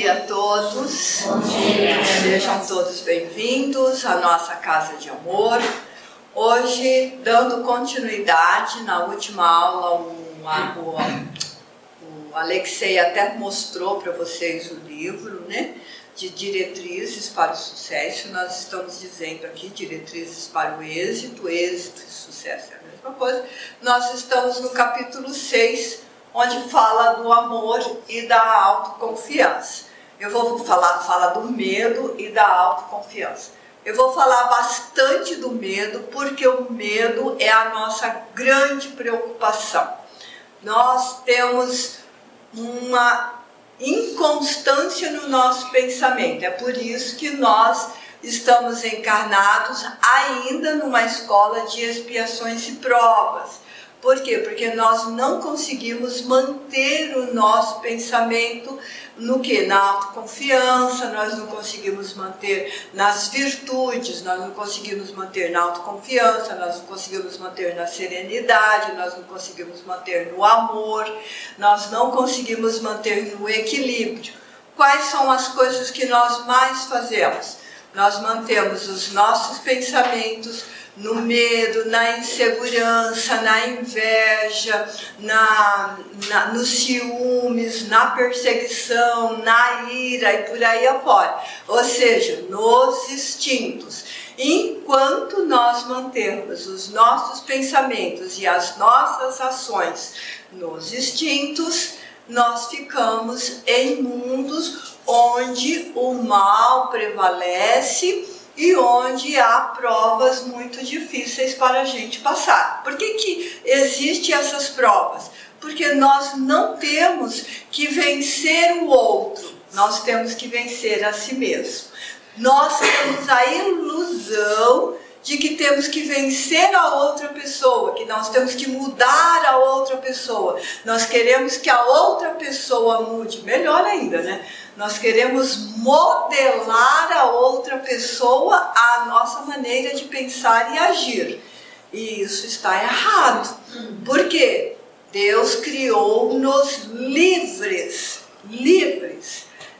dia a todos. Bom dia. Sejam todos bem-vindos à nossa Casa de Amor. Hoje, dando continuidade, na última aula, o Alexei até mostrou para vocês o livro, né? De diretrizes para o sucesso. Nós estamos dizendo aqui diretrizes para o êxito e sucesso é a mesma coisa. Nós estamos no capítulo 6, onde fala do amor e da autoconfiança. Eu vou fala do medo e da autoconfiança. Eu vou falar bastante do medo, porque o medo é a nossa grande preocupação. Nós temos uma inconstância no nosso pensamento. É por isso que nós estamos encarnados ainda numa escola de expiações e provas. Por quê? Porque nós não conseguimos manter o nosso pensamento no quê? Na autoconfiança, nós não conseguimos manter nas virtudes, nós não conseguimos manter na autoconfiança, nós não conseguimos manter na serenidade, nós não conseguimos manter no amor, nós não conseguimos manter no equilíbrio. Quais são as coisas que nós mais fazemos? Nós mantemos os nossos pensamentos no medo, na insegurança, na inveja, nos ciúmes, na perseguição, na ira e por aí afora. Ou seja, nos instintos. Enquanto nós mantermos os nossos pensamentos e as nossas ações nos instintos, nós ficamos em mundos onde o mal prevalece e onde há provas muito difíceis para a gente passar. Por que existem essas provas? Porque nós não temos que vencer o outro, nós temos que vencer a si mesmo. Nós temos a ilusão de que temos que vencer a outra pessoa, que nós temos que mudar a outra pessoa. Nós queremos que a outra pessoa mude, melhor ainda, né? Nós queremos modelar a outra pessoa à nossa maneira de pensar e agir. E isso está errado. Por quê? Deus criou-nos livres.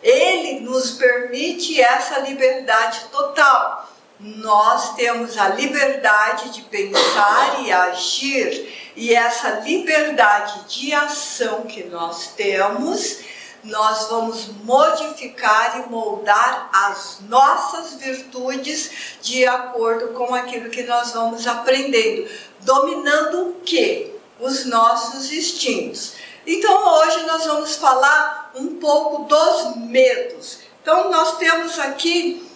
Ele nos permite essa liberdade total. Nós temos a liberdade de pensar e agir, e essa liberdade de ação que nós temos, nós vamos modificar e moldar as nossas virtudes de acordo com aquilo que nós vamos aprendendo, dominando o quê? Os nossos instintos. Então hoje nós vamos falar um pouco dos medos. Então nós temos aqui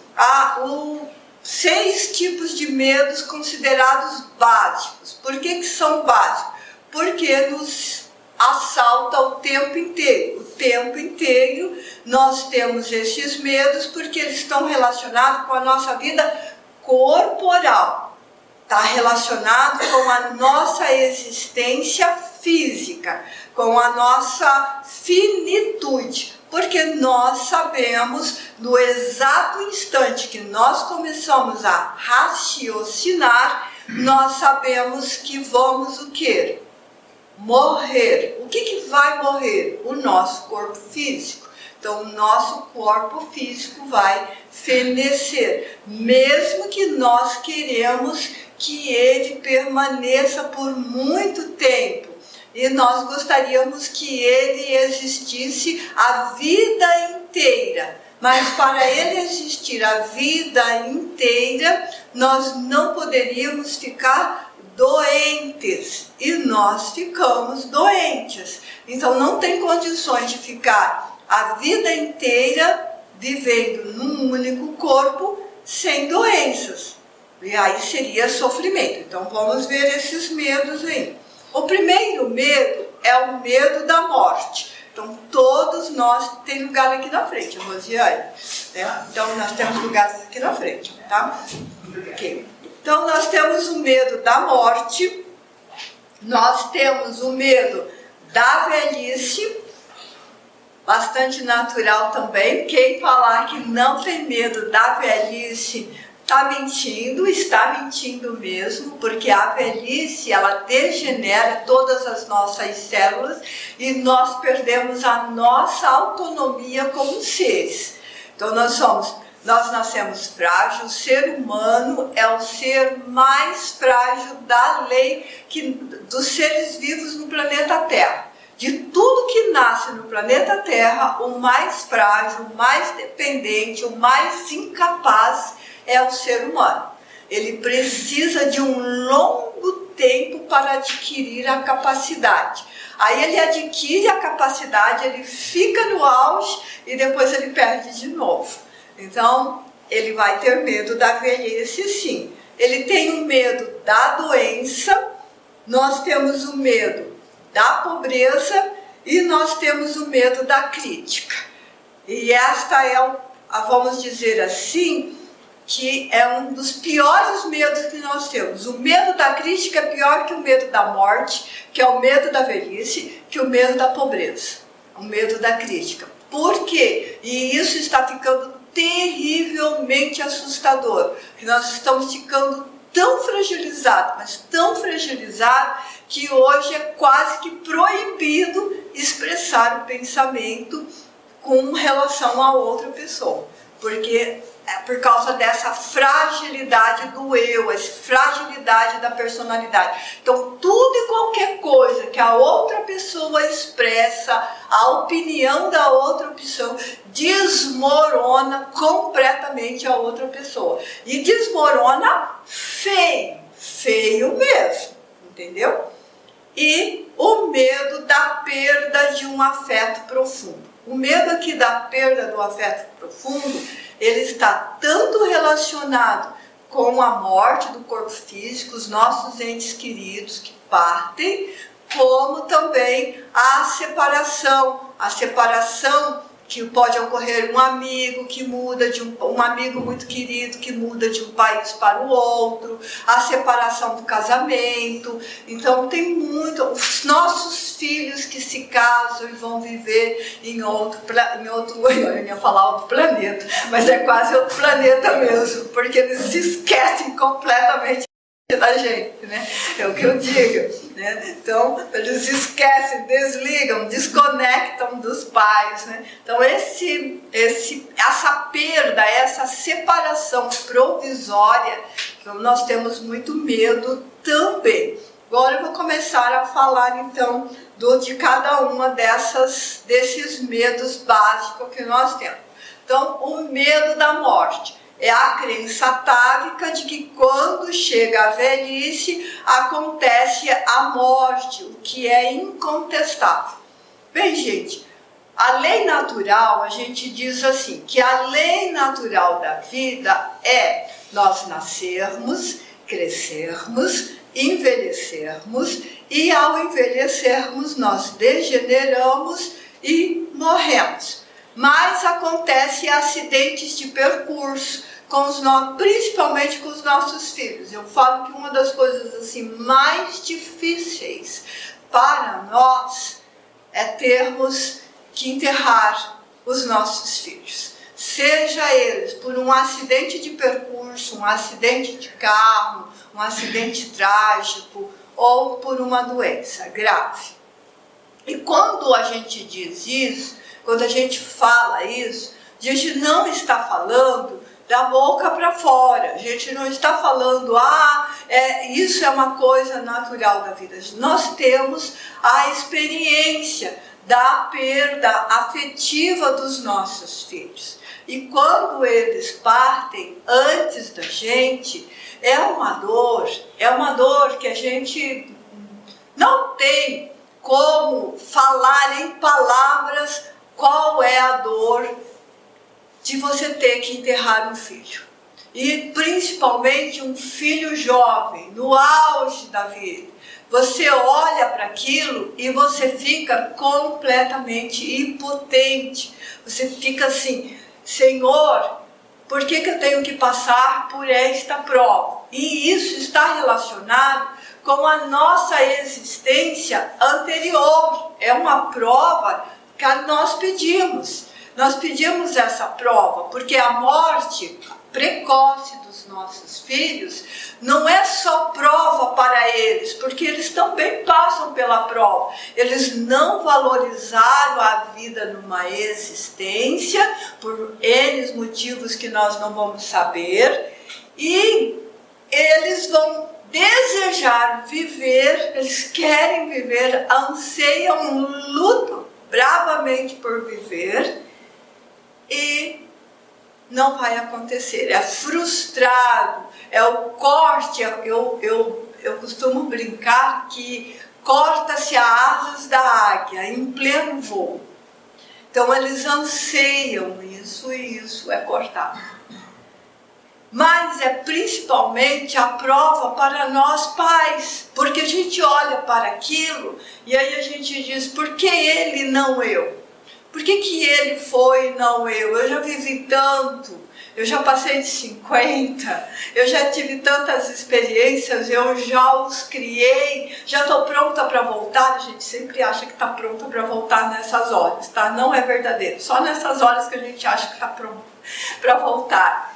6 tipos de medos considerados básicos. Por que são básicos? Porque nos assalta o tempo inteiro. O tempo inteiro nós temos esses medos porque eles estão relacionados com a nossa vida corporal. Está relacionado com a nossa existência física, com a nossa finitude. Porque nós sabemos, no exato instante que nós começamos a raciocinar, nós sabemos que vamos o quê? Morrer. O que vai morrer? O nosso corpo físico. Então, o nosso corpo físico vai fenecer, mesmo que nós queremos que ele permaneça por muito tempo. E nós gostaríamos que ele existisse a vida inteira. Mas para ele existir a vida inteira, nós não poderíamos ficar doentes. E nós ficamos doentes. Então não tem condições de ficar a vida inteira vivendo num único corpo sem doenças. E aí seria sofrimento. Então vamos ver esses medos aí. O primeiro medo é o medo da morte. Então, todos nós tem lugar aqui na frente, Rosiane. Né? Então, nós temos lugares aqui na frente, tá? Okay. Então, nós temos o medo da morte, nós temos o medo da velhice, bastante natural também. Quem falar que não tem medo da velhice está mentindo mesmo, porque a velhice, ela degenera todas as nossas células e nós perdemos a nossa autonomia como seres. Então nós nascemos frágeis, o ser humano é o ser mais frágil da lei dos seres vivos no planeta Terra. De tudo que nasce no planeta Terra, o mais frágil, o mais dependente, o mais incapaz é o ser humano. Ele precisa de um longo tempo para adquirir a capacidade. Aí ele adquire a capacidade, ele fica no auge e depois ele perde de novo. Então, ele vai ter medo da velhice, sim. Ele tem o medo da doença, nós temos o medo da pobreza e nós temos o medo da crítica. E esta é, vamos dizer assim, que é um dos piores medos que nós temos. O medo da crítica é pior que o medo da morte, que é o medo da velhice, que o medo da pobreza, o medo da crítica. Por quê? E isso está ficando terrivelmente assustador, porque nós estamos ficando tão fragilizados, mas tão fragilizados, que hoje é quase que proibido expressar o pensamento com relação a outra pessoa, porque é por causa dessa fragilidade do eu, essa fragilidade da personalidade. Então, tudo e qualquer coisa que a outra pessoa expressa, a opinião da outra pessoa, desmorona completamente a outra pessoa. E desmorona feio, feio mesmo, entendeu? E o medo da perda de um afeto profundo. O medo aqui da perda do afeto profundo, ele está tanto relacionado com a morte do corpo físico, os nossos entes queridos que partem, como também a separação que pode ocorrer um amigo que muda um amigo muito querido que muda de um país para o outro, a separação do casamento. Então tem muito, os nossos filhos que se casam e vão viver em outro eu ia falar outro planeta, mas é quase outro planeta mesmo, porque eles se esquecem completamente da gente, né? É o que eu digo, né? Então eles esquecem, desligam, desconectam dos pais, né? Então essa perda, essa separação provisória, nós temos muito medo também. Agora eu vou começar a falar então de cada uma desses medos básicos que nós temos. Então, o medo da morte é a crença atávica de que quando chega a velhice acontece a morte, o que é incontestável. Bem, gente, a lei natural, a gente diz assim, que a lei natural da vida é nós nascermos, crescermos, envelhecermos e ao envelhecermos nós degeneramos e morremos. Mas acontecem acidentes de percurso, principalmente com os nossos filhos. Eu falo que uma das coisas assim mais difíceis para nós é termos que enterrar os nossos filhos. Seja eles por um acidente de percurso, um acidente de carro, um acidente trágico ou por uma doença grave. E quando a gente diz isso, quando a gente fala isso, a gente não está falando da boca para fora, a gente não está falando, isso é uma coisa natural da vida. Nós temos a experiência da perda afetiva dos nossos filhos. E quando eles partem antes da gente, é uma dor que a gente não tem como falar em palavras qual é a dor de você ter que enterrar um filho. E principalmente um filho jovem, no auge da vida. Você olha para aquilo e você fica completamente impotente. Você fica assim, Senhor, por que eu tenho que passar por esta prova? E isso está relacionado com a nossa existência anterior. É uma prova que nós pedimos. Nós pedimos essa prova, porque a morte, precoce dos nossos filhos não é só prova para eles, porque eles também passam pela prova. Eles não valorizaram a vida numa existência, por N motivos que nós não vamos saber, e eles vão desejar viver, eles querem viver, anseiam, lutam bravamente por viver, e não vai acontecer. É frustrado, é o corte. Eu costumo brincar que corta-se as asas da águia em pleno voo. Então eles anseiam isso, e isso é cortado. Mas é principalmente a prova para nós pais, porque a gente olha para aquilo e aí a gente diz: por que ele, não eu? Por que ele foi e não eu? Eu já vivi tanto, eu já passei de 50, eu já tive tantas experiências, eu já os criei, já estou pronta para voltar. A gente sempre acha que está pronta para voltar nessas horas, tá? Não é verdadeiro, só nessas horas que a gente acha que está pronta para voltar.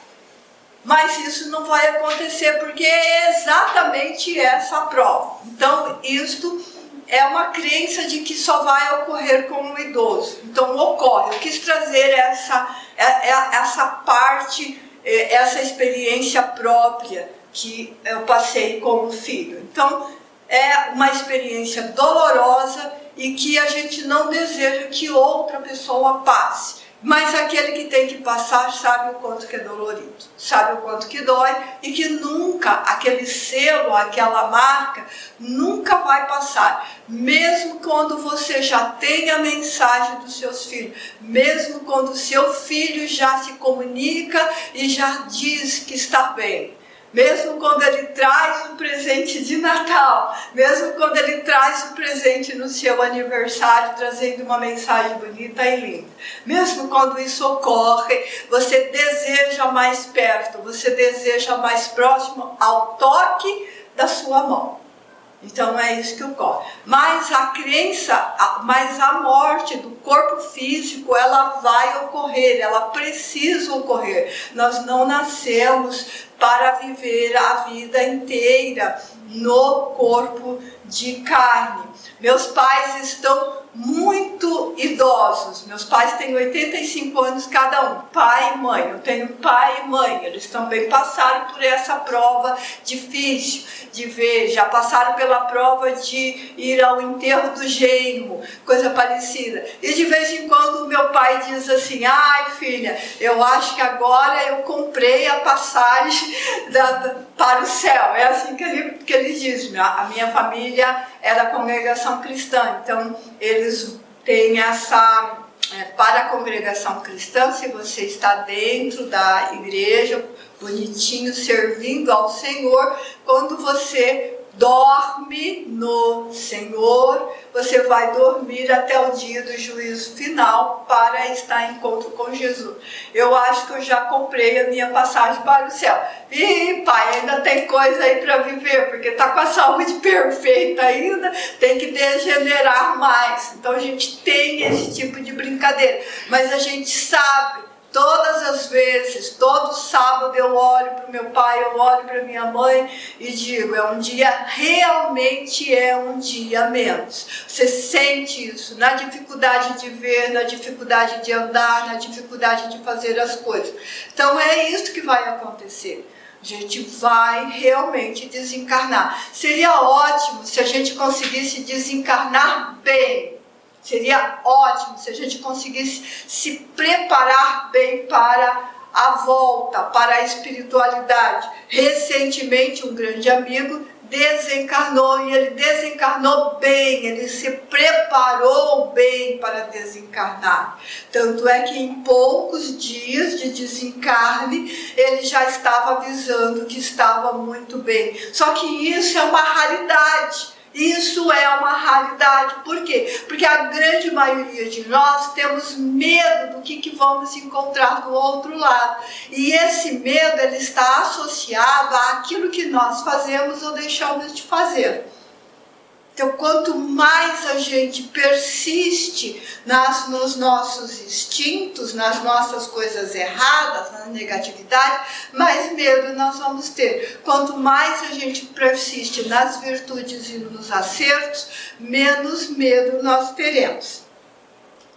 Mas isso não vai acontecer, porque é exatamente essa a prova. Então, isto é uma crença de que só vai ocorrer com o idoso. Então, ocorre. Eu quis trazer essa parte, essa experiência própria que eu passei como filho. Então, é uma experiência dolorosa e que a gente não deseja que outra pessoa passe. Mas aquele que tem que passar sabe o quanto que é dolorido, sabe o quanto que dói, e que nunca, aquele selo, aquela marca, nunca vai passar. Mesmo quando você já tem a mensagem dos seus filhos, mesmo quando o seu filho já se comunica e já diz que está bem, mesmo quando ele traz um presente de Natal, mesmo quando ele traz um presente no seu aniversário, trazendo uma mensagem bonita e linda, mesmo quando isso ocorre, você deseja mais perto, você deseja mais próximo ao toque da sua mão. Então é isso que ocorre. Mas a crença, mas a morte do corpo físico, ela vai ocorrer, ela precisa ocorrer. Nós não nascemos para viver a vida inteira no corpo de carne. Meus pais estão muito idosos. Meus pais têm 85 anos cada um, pai e mãe. Eu tenho pai e mãe. Eles também passaram por essa prova difícil de ver, já passaram pela prova de ir ao enterro do genro, coisa parecida. E de vez em quando o meu pai diz assim: ai filha, eu acho que agora eu comprei a passagem para o céu. É assim que ele diz. A minha família é da congregação cristã, então eles têm essa... para a congregação cristã, se você está dentro da igreja, bonitinho, servindo ao Senhor, quando você dorme no Senhor, você vai dormir até o dia do juízo final para estar em encontro com Jesus. Eu acho que eu já comprei a minha passagem para o céu. E pai, ainda tem coisa aí para viver, porque está com a saúde perfeita ainda, tem que degenerar mais. Então a gente tem esse tipo de brincadeira, mas a gente sabe, todas as vezes, todo sábado eu olho para o meu pai, eu olho para minha mãe e digo: é um dia, realmente é um dia menos. Você sente isso na dificuldade de ver, na dificuldade de andar, na dificuldade de fazer as coisas. Então é isso que vai acontecer. A gente vai realmente desencarnar. Seria ótimo se a gente conseguisse desencarnar bem. Seria ótimo se a gente conseguisse se preparar bem para a volta, para a espiritualidade. Recentemente, um grande amigo desencarnou, e ele desencarnou bem, ele se preparou bem para desencarnar. Tanto é que em poucos dias de desencarne, ele já estava avisando que estava muito bem. Só que isso é uma raridade. Isso é uma raridade. Por quê? Porque a grande maioria de nós temos medo do que vamos encontrar do outro lado. E esse medo, ele está associado àquilo que nós fazemos ou deixamos de fazer. Então, quanto mais a gente persiste nos nossos instintos, nas nossas coisas erradas, na negatividade, mais medo nós vamos ter. Quanto mais a gente persiste nas virtudes e nos acertos, menos medo nós teremos.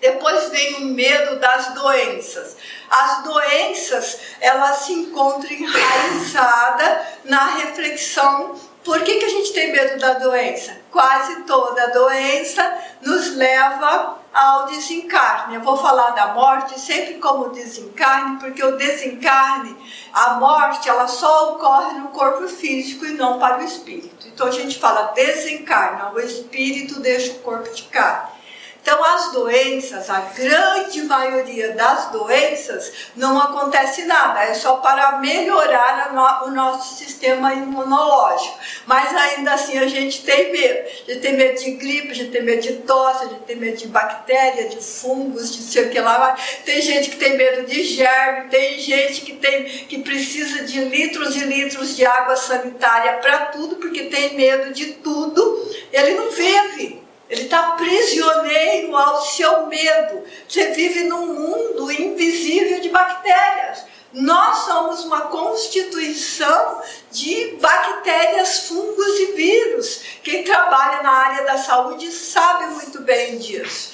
Depois vem o medo das doenças. As doenças, elas se encontram enraizadas na reflexão. Por que a gente tem medo da doença? Quase toda doença nos leva ao desencarne. Eu vou falar da morte sempre como desencarne, porque o desencarne, a morte, ela só ocorre no corpo físico e não para o espírito. Então a gente fala desencarna, o espírito deixa o corpo de carne. Então as doenças, a grande maioria das doenças, não acontece nada, é só para melhorar o nosso sistema imunológico. Mas ainda assim a gente tem medo. A gente tem medo de gripe, a gente tem medo de tosse, a gente tem medo de bactéria, de fungos, de sei o que lá. Tem gente que tem medo de germe, tem gente que precisa de litros e litros de água sanitária para tudo, porque tem medo de tudo. Ele não vive. Ele está prisioneiro ao seu medo. Você vive num mundo invisível de bactérias. Nós somos uma constituição de bactérias, fungos e vírus. Quem trabalha na área da saúde sabe muito bem disso.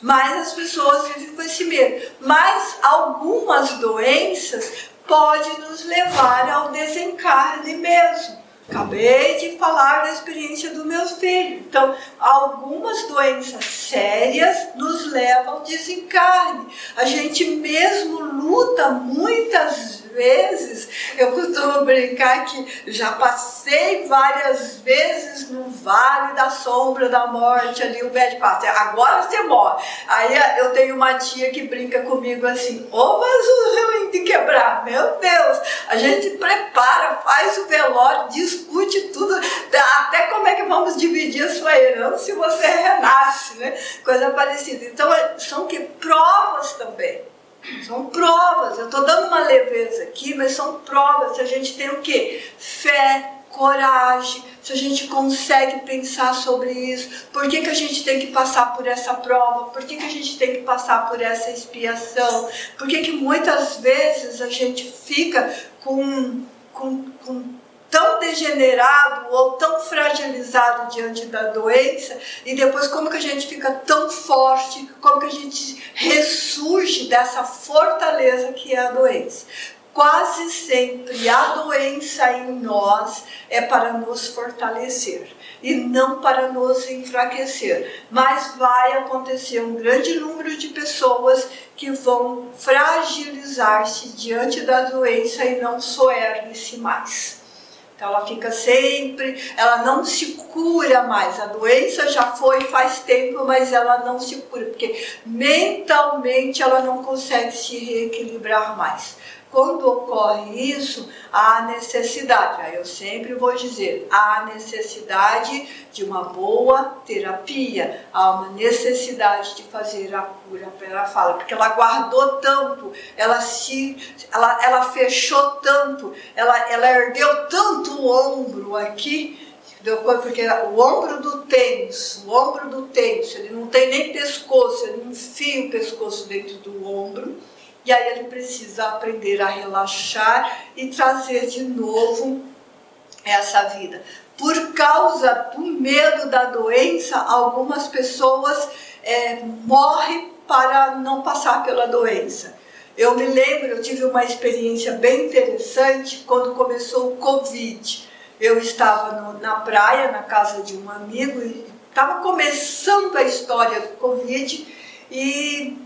Mas as pessoas vivem com esse medo. Mas algumas doenças podem nos levar ao desencarne mesmo. Acabei de falar da experiência do meu filho. Então, algumas doenças sérias nos levam ao desencarne. A gente mesmo luta muitas vezes. Eu costumo brincar que já passei várias vezes no vale da sombra da morte, ali o médico passa, agora você morre. Aí eu tenho uma tia que brinca comigo assim, mas o ruim de quebrar, meu Deus, a gente prepara, faz o velório, discute tudo, até como é que vamos dividir a sua herança se você renasce, né? Coisa parecida. Então são que provas também. São provas, eu estou dando uma leveza aqui, mas são provas. Se a gente tem o quê? Fé, coragem, se a gente consegue pensar sobre isso, por que a gente tem que passar por essa prova, por que a gente tem que passar por essa expiação, por que muitas vezes a gente fica tão degenerado ou tão fragilizado diante da doença, e depois como que a gente fica tão forte, como que a gente ressurge dessa fortaleza que é a doença. Quase sempre a doença em nós é para nos fortalecer e não para nos enfraquecer. Mas vai acontecer um grande número de pessoas que vão fragilizar-se diante da doença e não soergue-se mais. Então ela fica sempre, ela não se cura mais. A doença já foi faz tempo, mas ela não se cura, porque mentalmente ela não consegue se reequilibrar mais. Quando ocorre isso, há necessidade, aí eu sempre vou dizer, há necessidade de uma boa terapia, há uma necessidade de fazer a cura. Ela fala, porque ela guardou tanto, ela fechou tanto, ela ergueu tanto o ombro aqui, porque o ombro do tenso, ele não tem nem pescoço, ele enfia o pescoço dentro do ombro. E aí ele precisa aprender a relaxar e trazer de novo essa vida. Por causa do medo da doença, algumas pessoas morrem para não passar pela doença. Eu me lembro, eu tive uma experiência bem interessante quando começou o Covid. Eu estava na praia, na casa de um amigo, e estava começando a história do Covid, e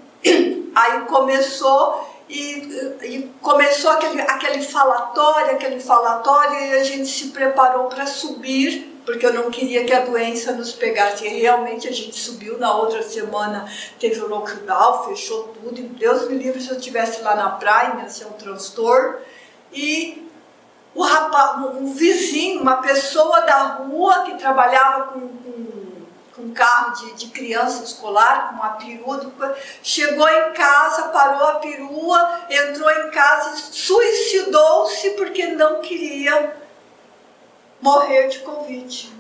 aí começou aquele falatório e a gente se preparou para subir, porque eu não queria que a doença nos pegasse. E realmente a gente subiu, na outra semana teve o lockdown, fechou tudo, e Deus me livre se eu estivesse lá na praia, ia ser um transtorno. E um vizinho, uma pessoa da rua que trabalhava com um carro de criança escolar, com uma perua, chegou em casa, parou a perua, entrou em casa e suicidou-se porque não queria morrer de Covid.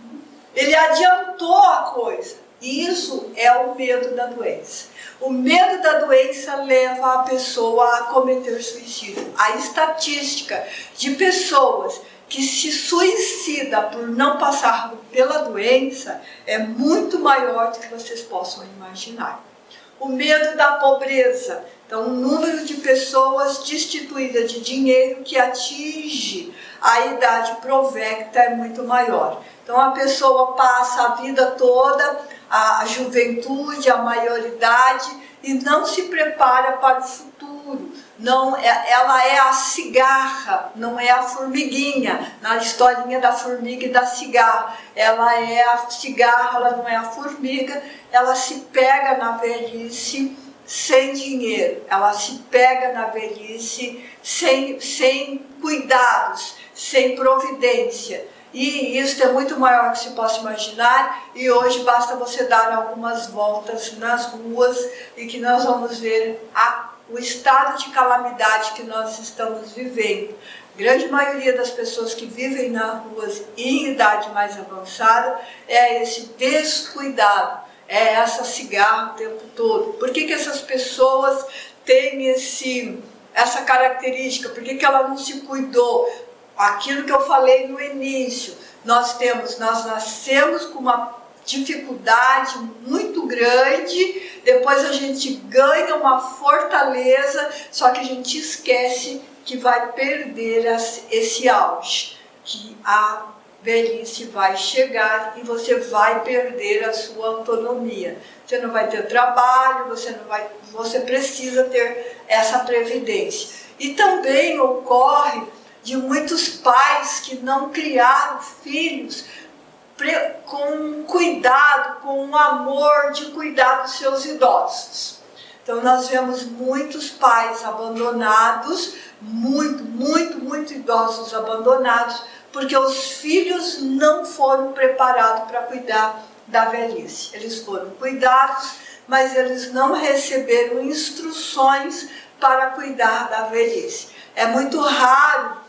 ele adiantou a coisa. Isso é o medo da doença. O medo da doença leva a pessoa a cometer suicídio. A estatística de pessoas que se suicida por não passar pela doença é muito maior do que vocês possam imaginar. O medo da pobreza. Então, o número de pessoas destituídas de dinheiro que atinge a idade provecta é muito maior. Então, a pessoa passa a vida toda, a juventude, a maioridade, e não se prepara para o futuro. Não, ela é a cigarra, não é a formiguinha, na historinha da formiga e da cigarra. Ela é a cigarra, ela não é a formiga, ela se pega na velhice sem dinheiro, ela se pega na velhice sem cuidados, sem providência. E isso é muito maior do que se possa imaginar, e hoje basta você dar algumas voltas nas ruas e que nós vamos ver o estado de calamidade que nós estamos vivendo. A grande maioria das pessoas que vivem nas ruas em idade mais avançada é esse descuidado, é essa cigarra o tempo todo. Por que essas pessoas têm essa característica? Por que ela não se cuidou? Aquilo que eu falei no início, nós nascemos com uma dificuldade muito grande, depois a gente ganha uma fortaleza, só que a gente esquece que vai perder esse auge, que a velhice vai chegar e você vai perder a sua autonomia. Você não vai ter trabalho, você precisa ter essa previdência. E também ocorre de muitos pais que não criaram filhos com cuidado, com um amor de cuidar dos seus idosos. Então nós vemos muitos pais abandonados, muito idosos abandonados, porque os filhos não foram preparados para cuidar da velhice. Eles foram cuidados, mas eles não receberam instruções para cuidar da velhice. É muito raro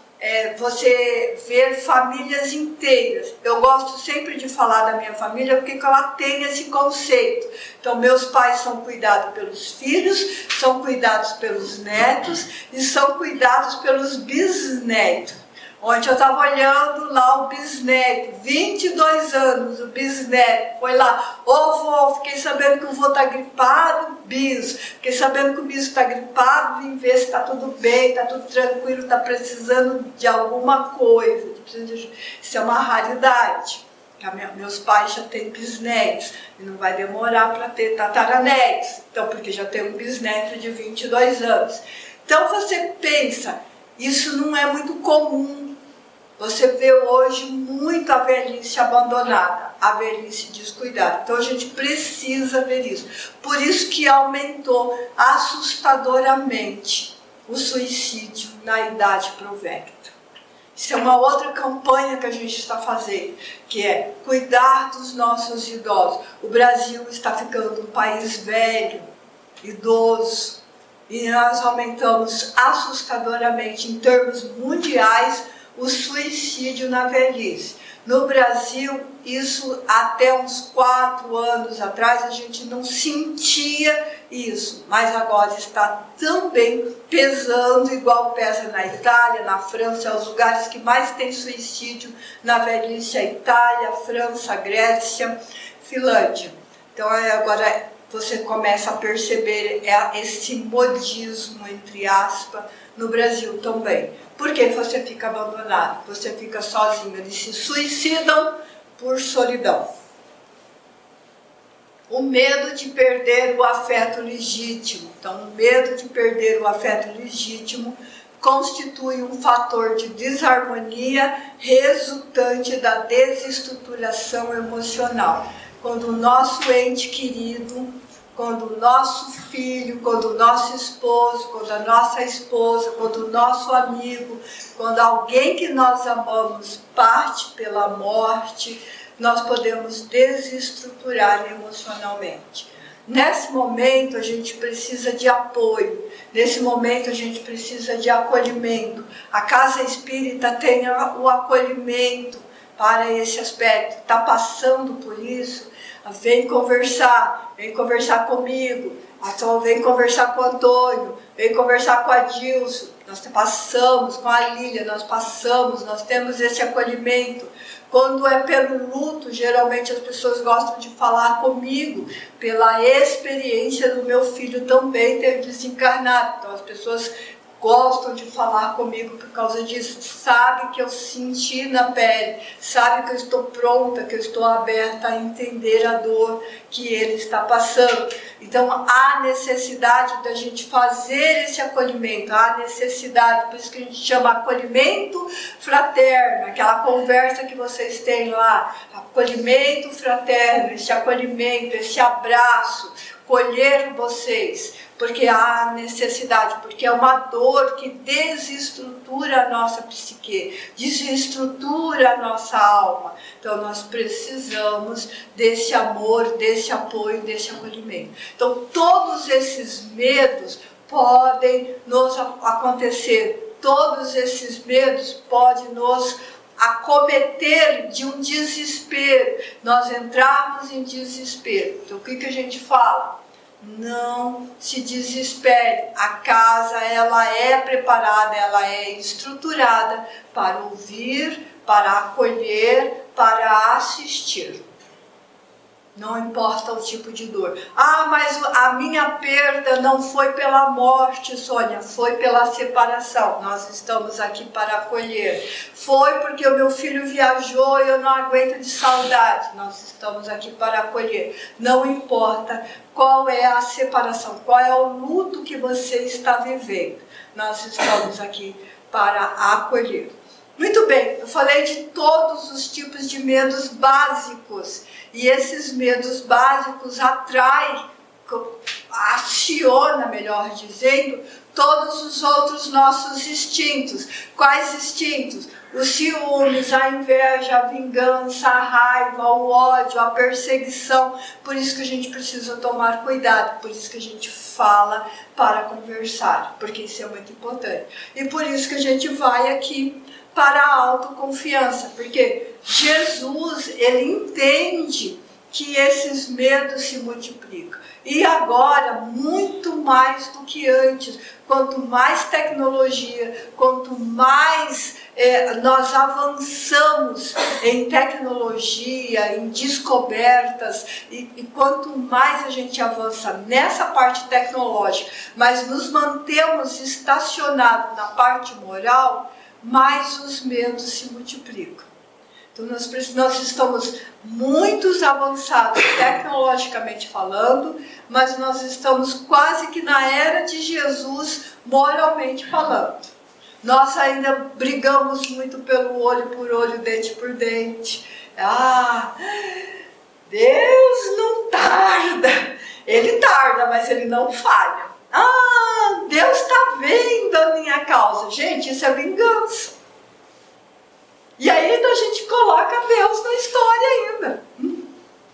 você ver famílias inteiras. Eu gosto sempre de falar da minha família porque ela tem esse conceito. Então, meus pais são cuidados pelos filhos, são cuidados pelos netos e são cuidados pelos bisnetos. Ontem eu estava olhando lá o bisneto, 22 anos, o bisneto, foi lá, vô, fiquei sabendo que o vô está gripado, bis, fiquei sabendo que o bis está gripado, vim ver se está tudo bem, está tudo tranquilo, está precisando de alguma coisa, isso é uma raridade. Meus pais já têm bisnetos, e não vai demorar para ter tataranetos, então, porque já tem um bisneto de 22 anos. Então você pensa, isso não é muito comum. Você vê hoje muito a velhice abandonada, a velhice descuidada. Então a gente precisa ver isso. Por isso que aumentou assustadoramente o suicídio na idade provecta. Isso é uma outra campanha que a gente está fazendo, que é cuidar dos nossos idosos. O Brasil está ficando um país velho, idoso, e nós aumentamos assustadoramente em termos mundiais o suicídio na velhice. No Brasil, isso até uns 4 anos atrás, a gente não sentia isso, mas agora está também pesando, igual pesa na Itália, na França, os lugares que mais tem suicídio na velhice, a Itália, a França, a Grécia, Finlândia. Então agora você começa a perceber esse modismo, entre aspas, no Brasil também. Porque você fica abandonado, você fica sozinho. Eles se suicidam por solidão. O medo de perder o afeto legítimo. Então, o medo de perder o afeto legítimo constitui um fator de desarmonia resultante da desestruturação emocional. Quando o nosso ente querido, quando o nosso filho, quando o nosso esposo, quando a nossa esposa, quando o nosso amigo, quando alguém que nós amamos parte pela morte, nós podemos desestruturar emocionalmente. Nesse momento a gente precisa de apoio, nesse momento a gente precisa de acolhimento. A Casa Espírita tem o acolhimento para esse aspecto, está passando por isso, vem conversar comigo, vem conversar com o Antônio, vem conversar com a Dilson, nós passamos com a Lília, nós temos esse acolhimento. Quando é pelo luto, geralmente as pessoas gostam de falar comigo, pela experiência do meu filho também ter desencarnado. Então as pessoas gostam de falar comigo por causa disso, sabe que eu senti na pele, sabe que eu estou pronta, que eu estou aberta a entender a dor que ele está passando. Então há necessidade da gente fazer esse acolhimento, há necessidade, por isso que a gente chama acolhimento fraterno, aquela conversa que vocês têm lá, acolhimento fraterno, esse acolhimento, esse abraço, colher vocês, porque há necessidade, porque é uma dor que desestrutura a nossa psique, desestrutura a nossa alma. Então nós precisamos desse amor, desse apoio, desse acolhimento. Então todos esses medos podem nos acontecer, todos esses medos podem nos acometer de um desespero, nós entrarmos em desespero. Então o que a gente fala? Não se desespere, a casa ela é preparada, ela é estruturada para ouvir, para acolher, para assistir. Não importa o tipo de dor. Ah, mas a minha perda não foi pela morte, Sônia, foi pela separação. Nós estamos aqui para acolher. Foi porque o meu filho viajou e eu não aguento de saudade. Nós estamos aqui para acolher. Não importa qual é a separação, qual é o luto que você está vivendo. Nós estamos aqui para acolher. Muito bem, eu falei de todos os tipos de medos básicos. E esses medos básicos aciona, melhor dizendo, todos os outros nossos instintos. Quais instintos? Os ciúmes, a inveja, a vingança, a raiva, o ódio, a perseguição. Por isso que a gente precisa tomar cuidado, por isso que a gente fala para conversar, porque isso é muito importante. E por isso que a gente vai aqui para a autoconfiança, porque Jesus, ele entende que esses medos se multiplicam. E agora, muito mais do que antes, quanto mais tecnologia, quanto mais nós avançamos em tecnologia, em descobertas, e quanto mais a gente avança nessa parte tecnológica, mas nos mantemos estacionados na parte moral, mais os medos se multiplicam. Então nós estamos muito avançados tecnologicamente falando, mas nós estamos quase que na era de Jesus moralmente falando. Nós ainda brigamos muito pelo olho por olho, dente por dente. Ah, Deus não tarda. Ele tarda, mas ele não falha. Ah, Deus está vendo a minha causa. Gente, isso é vingança. E aí a gente coloca Deus na história ainda.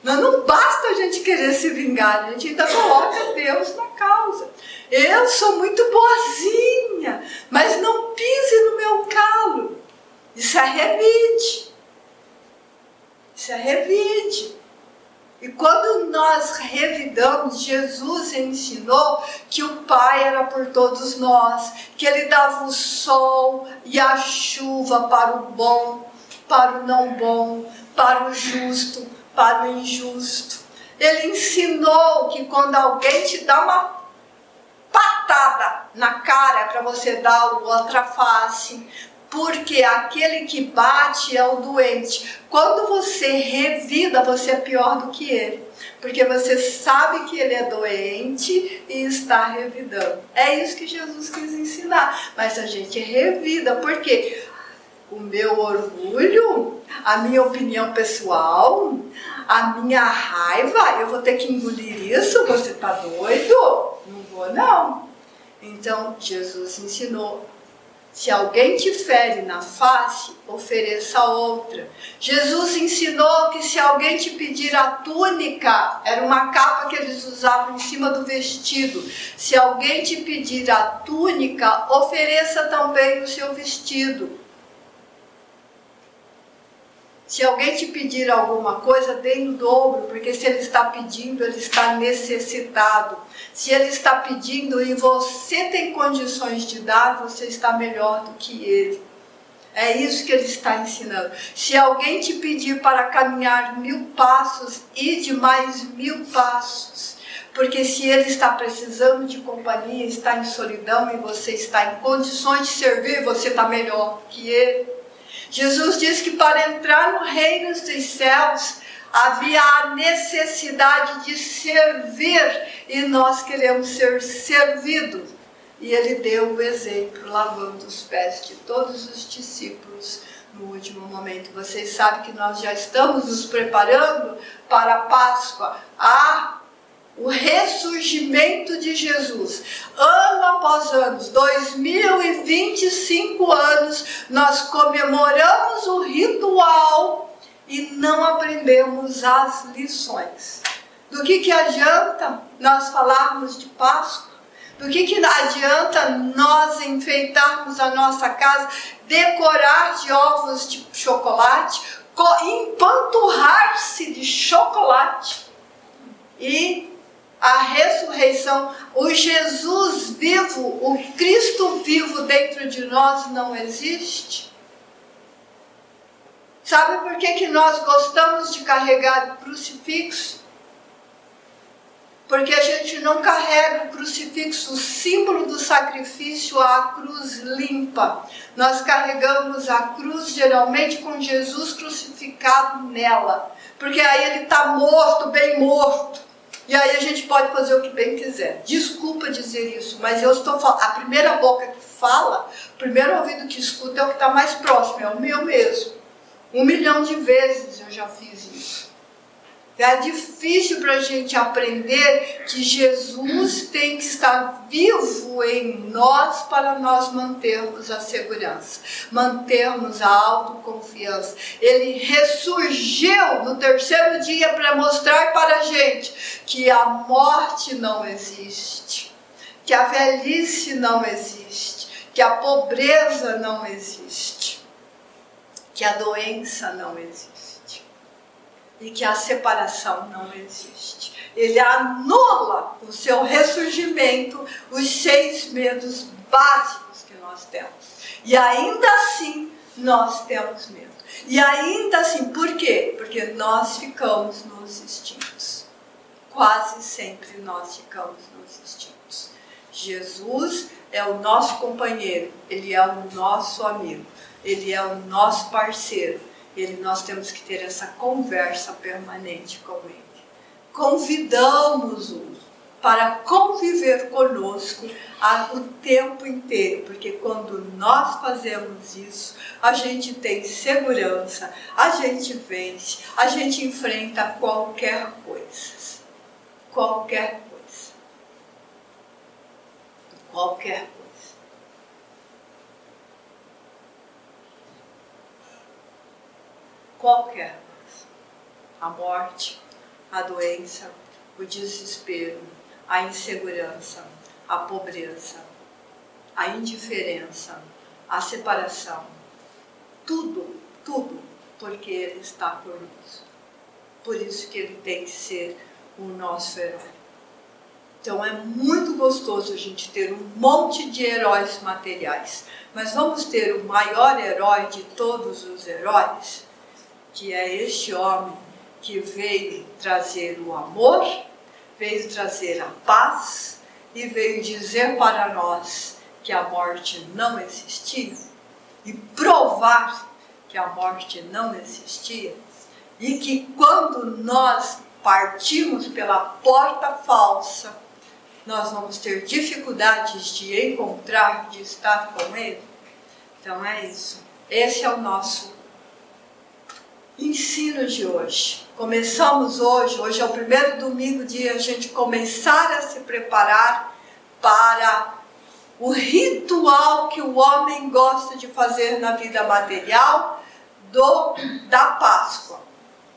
Não basta a gente querer se vingar, a gente ainda coloca Deus na causa. Eu sou muito boazinha, mas não pise no meu calo. Isso é revide. Isso é revide. E quando nós revidamos, Jesus ensinou que o Pai era por todos nós, que Ele dava o sol e a chuva para o bom, para o não bom, para o justo, para o injusto. Ele ensinou que quando alguém te dá uma patada na cara para você dar outra face, porque aquele que bate é o doente. Quando você revida, você é pior do que ele. Porque você sabe que ele é doente e está revidando. É isso que Jesus quis ensinar. Mas a gente revida. Por quê? O meu orgulho, a minha opinião pessoal, a minha raiva, eu vou ter que engolir isso? Você está doido? Não vou não. Então, Jesus ensinou. Se alguém te fere na face, ofereça outra. Jesus ensinou que se alguém te pedir a túnica, era uma capa que eles usavam em cima do vestido. Se alguém te pedir a túnica, ofereça também o seu vestido. Se alguém te pedir alguma coisa, dê em dobro, porque se ele está pedindo, ele está necessitado. Se ele está pedindo e você tem condições de dar, você está melhor do que ele. É isso que ele está ensinando. Se alguém te pedir para caminhar 1000 passos, ide mais 1000 passos. Porque se ele está precisando de companhia, está em solidão e você está em condições de servir, você está melhor do que ele. Jesus diz que para entrar no reino dos céus havia a necessidade de servir e nós queremos ser servidos. E ele deu o exemplo lavando os pés de todos os discípulos no último momento. Vocês sabem que nós já estamos nos preparando para a Páscoa, o ressurgimento de Jesus. Ano após ano, 2025 anos, nós comemoramos o ritual e não aprendemos as lições. Do que adianta nós falarmos de Páscoa? Do que adianta nós enfeitarmos a nossa casa, decorar de ovos de chocolate, empanturrar-se de chocolate e a ressurreição, o Jesus vivo, o Cristo vivo dentro de nós não existe? Sabe por que nós gostamos de carregar o crucifixo? Porque a gente não carrega o crucifixo, o símbolo do sacrifício, a cruz limpa. Nós carregamos a cruz geralmente com Jesus crucificado nela. Porque aí ele está morto, bem morto. E aí a gente pode fazer o que bem quiser. Desculpa dizer isso, mas eu estou falando. A primeira boca que fala, o primeiro ouvido que escuta é o que está mais próximo, é o meu mesmo. 1 milhão de vezes eu já fiz isso. É difícil para a gente aprender que Jesus tem que estar vivo em nós para nós mantermos a segurança, mantermos a autoconfiança. Ele ressurgiu no 3º dia para mostrar para a gente que a morte não existe, que a velhice não existe, que a pobreza não existe, que a doença não existe. E que a separação não existe. Ele anula o seu ressurgimento, os 6 medos básicos que nós temos. E ainda assim, nós temos medo. E ainda assim, por quê? Porque nós ficamos nos instintos. Quase sempre nós ficamos nos instintos. Jesus é o nosso companheiro, ele é o nosso amigo, ele é o nosso parceiro. Nós temos que ter essa conversa permanente com ele. Convidamos-o para conviver conosco o tempo inteiro, porque quando nós fazemos isso, a gente tem segurança, a gente vence, a gente enfrenta qualquer coisa. Qualquer coisa. Qualquer coisa. Qualquer coisa. A morte, a doença, o desespero, a insegurança, a pobreza, a indiferença, a separação. Tudo, porque Ele está por nós. Por isso que Ele tem que ser o nosso herói. Então é muito gostoso a gente ter um monte de heróis materiais. Mas vamos ter o maior herói de todos os heróis, que é este homem que veio trazer o amor, veio trazer a paz e veio dizer para nós que a morte não existia e provar que a morte não existia e que quando nós partimos pela porta falsa, nós vamos ter dificuldades de encontrar, de estar com Ele. Então é isso. Esse é o nosso ensino de hoje. Começamos hoje é o primeiro domingo de a gente começar a se preparar para o ritual que o homem gosta de fazer na vida material da Páscoa.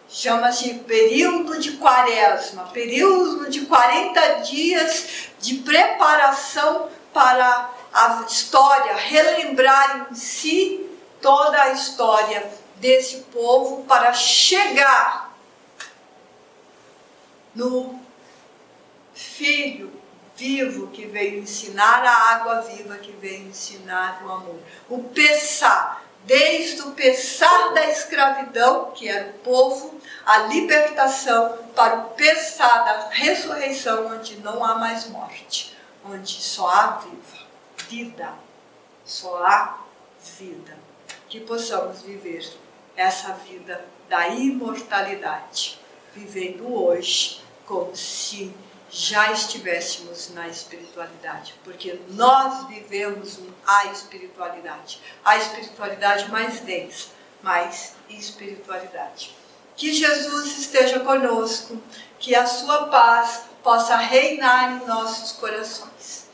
Chama-se período de Quaresma, período de 40 dias de preparação para a história, relembrar em si toda a história desse povo para chegar no Filho vivo que veio ensinar a água viva, que veio ensinar o amor. O Pessá, desde o Pessá da escravidão, que era o povo, a libertação, para o Pessá da ressurreição, onde não há mais morte, onde só há vida, só há vida. Que possamos viver essa vida da imortalidade, vivendo hoje como se já estivéssemos na espiritualidade, porque nós vivemos a espiritualidade mais densa, mais espiritualidade. Que Jesus esteja conosco, que a sua paz possa reinar em nossos corações.